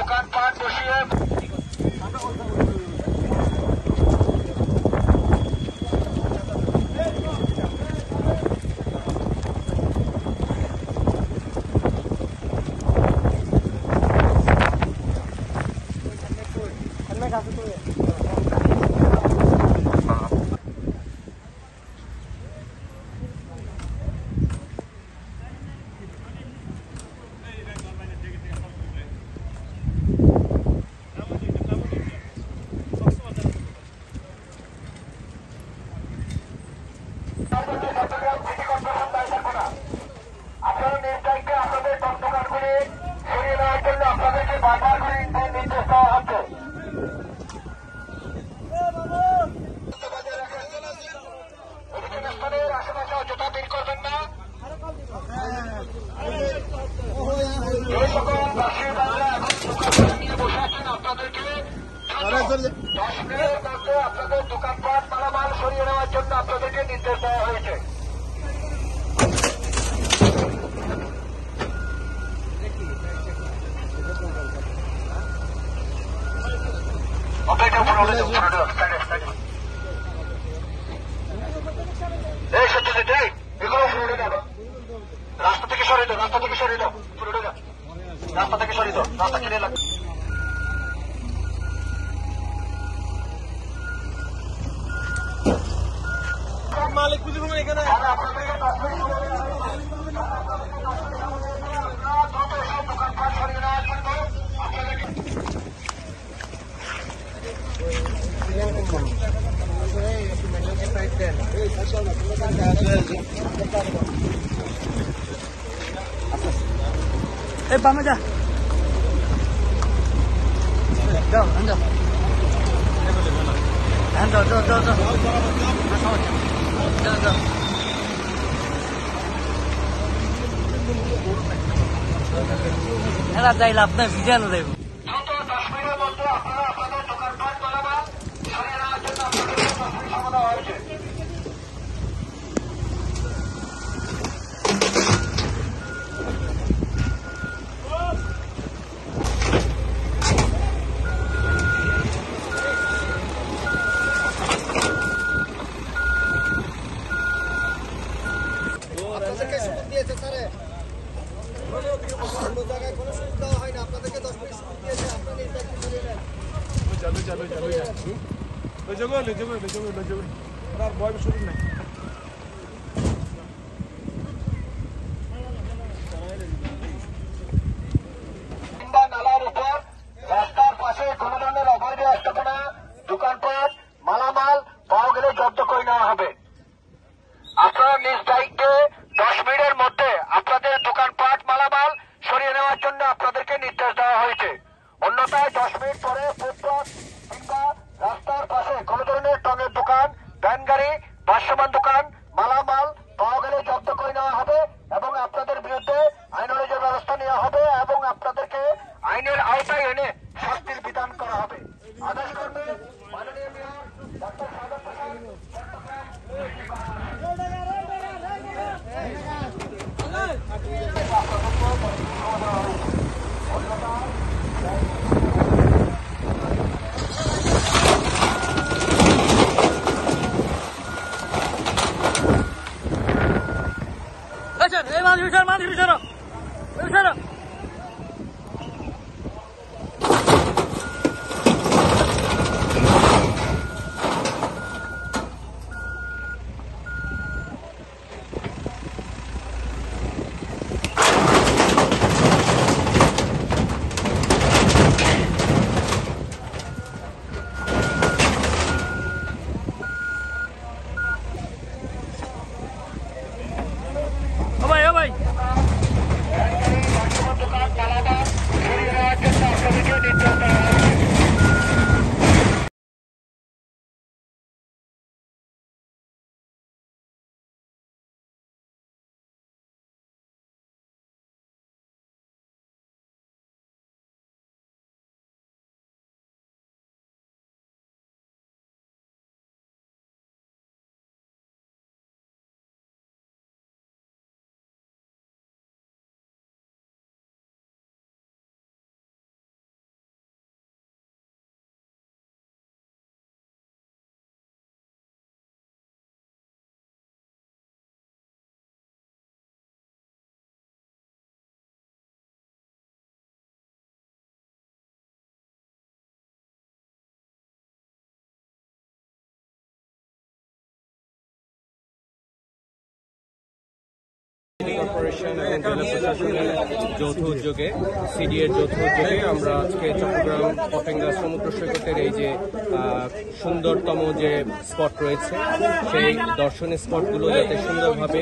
দোকানপাট বসিয়ে আপনাদের দোকানপাট মালামাল সরিয়ে নেওয়ার জন্য আপনাদেরকে নির্দেশ দেওয়া হয়েছে। রাস্তা থেকে সরিয়ে দাও, রাস্তা থেকে সরিয়ে দাও, রাস্তা থেকে সরিয়ে দাও, রাস্তা কিনে লাগবে। মালিক পুজো এখানে দোকানপাট সরিয়ে নেওয়ার জন্য এই বামে যা যাও যাও যাও যাও যাও যাও এরা যাই লাভ নাই ভিজানো দেব। দ্রুত 10 মিনিটের মধ্যে আপনারা আপনাদের দোকানপাট মালামাল সরিয়ে নেওয়ার জন্য আপনাদেরকে সময় দেওয়া হয়েছে। অন্য জায়গায় কোনো সুযোগ দেওয়া হয় না, আপনাদেরকে 10 মিনিট সুযোগ দিয়েছে, আপনারা এই দায়িত্ব নিয়ে নেন। নালার উপর রাস্তার পাশে কোন ধরনের অবৈধ স্থাপনা দোকানপাট মালামাল পাওয়া গেলে জব্দ করে নেওয়া হবে। আপনারা নিজ দায়িত্বে 10 মিনিটের মধ্যে আপনাদের দোকানপাট মালামাল সরিয়ে নেওয়ার জন্য আপনাদেরকে নির্দেশ দেওয়া হয়েছে। অন্যথায় 10 মিনিট পরে ফুটপাত কিংবা রাস্তার পাশে কোন ধরনের টঙের দোকান, ভ্যান গাড়ি, ভাসমান দোকান মালামাল পাওয়া গেলে জব্দ করে নেওয়া হবে এবং আপনাদের বিরুদ্ধে আইনানুগ ব্যবস্থা নেওয়া হবে এবং আপনাদেরকে আইনের আওতায় এনে শাস্তির বিধান করা হবে। আদেশ করবেন মাননীয় mayor doctor Sadat Hossain. City corporation এবং জেলা প্রশাসনের যৌথ উদ্যোগে সিডিএর যৌথ উদ্যোগে আমরা আজকে চট্টগ্রাম পতেঙ্গা সমুদ্র সৈকতের এই যে সুন্দরতম যে স্পট রয়েছে সেই দর্শনীয় স্পটগুলো যাতে সুন্দরভাবে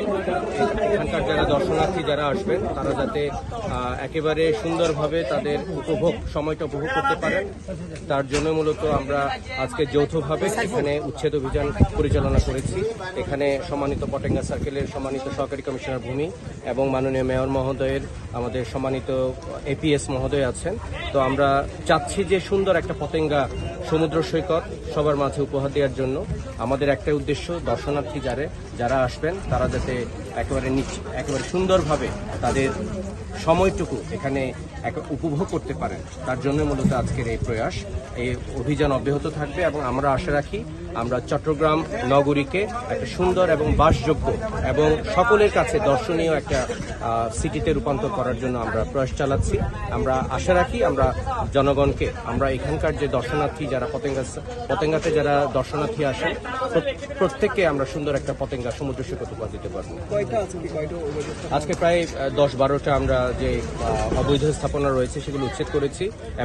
এখানকার যারা দর্শনার্থী যারা আসবেন তারা যাতে একেবারে সুন্দরভাবে তাদের সময়টা উপভোগ করতে পারেন, তার জন্য মূলত আমরা আজকে যৌথভাবে এখানে উচ্ছেদ অভিযান পরিচালনা করেছি। এখানে সম্মানিত পতেঙ্গা সার্কেলের সম্মানিত সহকারী কমিশনার ভূমি এবং মাননীয় মেয়র মহোদয়ের আমাদের সম্মানিত এপিএস মহোদয় আছেন। তো আমরা চাচ্ছি যে সুন্দর একটা পতেঙ্গা সমুদ্র সৈকত সবার মাঝে উপহার দেওয়ার জন্য আমাদের একটাই উদ্দেশ্য, দর্শনার্থী যারা আসবেন তারা যাতে একেবারে সুন্দরভাবে তাদের সময়টুকু এখানে উপভোগ করতে পারেন, তার জন্য মূলত আজকের এই প্রয়াস। এই অভিযান অব্যাহত থাকবে এবং আমরা আশা রাখি আমরা চট্টগ্রাম নগরীকে একটা সুন্দর এবং বাসযোগ্য এবং সকলের কাছে দর্শনীয় একটা সিটিতে রূপান্তর করার জন্য আমরা প্রয়াস চালাচ্ছি। আমরা আশা রাখি আমরা জনগণকে আমরা এখানকার যে দর্শনার্থী যারা পতেঙ্গাতে যারা দর্শনার্থী আসেন প্রত্যেককে আমরা সুন্দর একটা পতেঙ্গা সমুদ্র সৈকত উপহার দিতে পারবো। আজকে প্রায় 10-12টা আমরা যে অবৈধ স্থাপনা রয়েছে সেগুলো উচ্ছেদ করেছি এবং